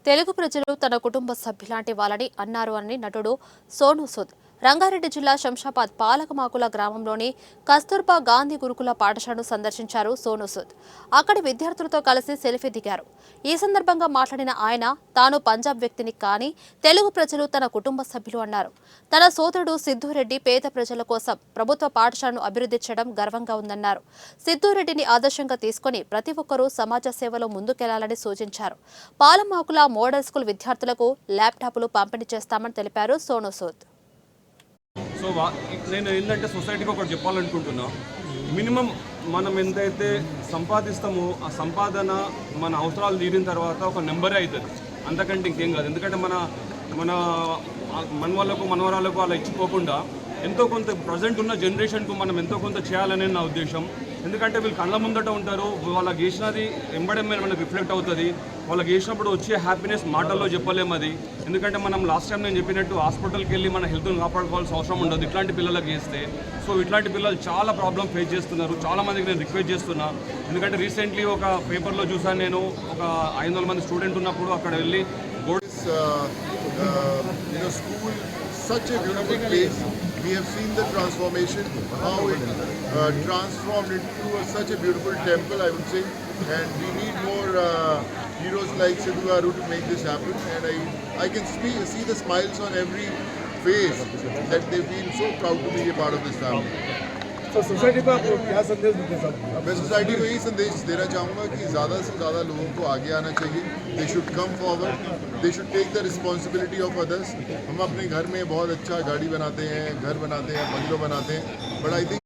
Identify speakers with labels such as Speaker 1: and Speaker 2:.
Speaker 1: తెలుగు ప్రజలు తన కుటుంబ సభ్యులాంటి వాళ్ళని అన్నారు అని నటుడు సోనూ సూద్ రంగారెడ్డి జిల్లా శంషాబాద్ పాలకమాకుల గ్రామంలోని కస్తూర్బా గాంధీ గురుకుల పాఠశాలను సందర్శించారు సోనూ సూద్. అక్కడి విద్యార్థులతో కలిసి సెల్ఫీ దిగారు. ఈ సందర్భంగా మాట్లాడిన ఆయన తాను పంజాబ్ వ్యక్తిని కానీ తెలుగు ప్రజలు తన కుటుంబ సభ్యులు అన్నారు. తన సోదరుడు సిద్ధూరెడ్డి పేద ప్రజల కోసం ప్రభుత్వ పాఠశాలను అభివృద్ధి చేయడం గర్వంగా ఉందన్నారు. సిద్ధూరెడ్డిని ఆదర్శంగా తీసుకుని ప్రతి ఒక్కరూ సమాజ సేవలో ముందుకెళ్లాలని సూచించారు. పాలమాకుల మోడల్ స్కూల్ విద్యార్థులకు ల్యాప్టాప్లు పంపిణీ చేస్తామని తెలిపారు సోనూ సూద్.
Speaker 2: సో నేను ఏంటంటే సొసైటీకి ఒకటి చెప్పాలనుకుంటున్నా. మినిమం మనం ఎంతైతే సంపాదిస్తామో ఆ సంపాదన మన అవసరాలు తీరిన తర్వాత ఒక నెంబరే అవుతుంది, అంతకంటే ఇంకేం కాదు. ఎందుకంటే మన మన మనవాళ్ళకు మనవరాలకు అలా ఇచ్చిపోకుండా ఎంతో కొంత ప్రజెంట్ ఉన్న జనరేషన్కు మనం ఎంతో కొంత చేయాలనే నా ఉద్దేశం. ఎందుకంటే వీళ్ళు కళ్ళ ముందట ఉంటారు, వాళ్ళకి చేసినది ఎంబడెమ్మే మనకు రిఫ్లెక్ట్ అవుతుంది. వాళ్ళకి చేసినప్పుడు వచ్చే హ్యాపీనెస్ మాటల్లో చెప్పలేము అది. ఎందుకంటే మనం లాస్ట్ టైం నేను చెప్పినట్టు హాస్పిటల్కి వెళ్ళి మన హెల్త్ని కాపాడుకోవాల్సిన అవసరం ఉండదు ఇట్లాంటి పిల్లలకి చేస్తే. సో ఇట్లాంటి పిల్లలు చాలా ప్రాబ్లమ్ ఫేస్ చేస్తున్నారు. చాలామందికి నేను రిక్వెస్ట్ చేస్తున్నా. ఎందుకంటే రీసెంట్లీ ఒక పేపర్లో చూసాను, నేను ఒక 500 మంది స్టూడెంట్ ఉన్నప్పుడు అక్కడ వెళ్ళి
Speaker 3: school, such a beautiful place. We have seen the transformation, how it transformed into such a beautiful temple, I would say. And we need more heroes like Sidhu Garu to make this happen. And I can see the smiles on every face that they feel so proud to be a part of this family.
Speaker 4: तो society को आप क्या संदेश देते हैं?
Speaker 3: मैं society को यही संदेश देना चाहूँगा कि ज़्यादा से ज़्यादा लोगों को आगे आना चाहिए. They should come forward, they should take the responsibility of others. हम अपने घर में बहुत अच्छा गाड़ी बनाते हैं, घर बनाते हैं, बंगलो बनाते हैं, बट आई थिंक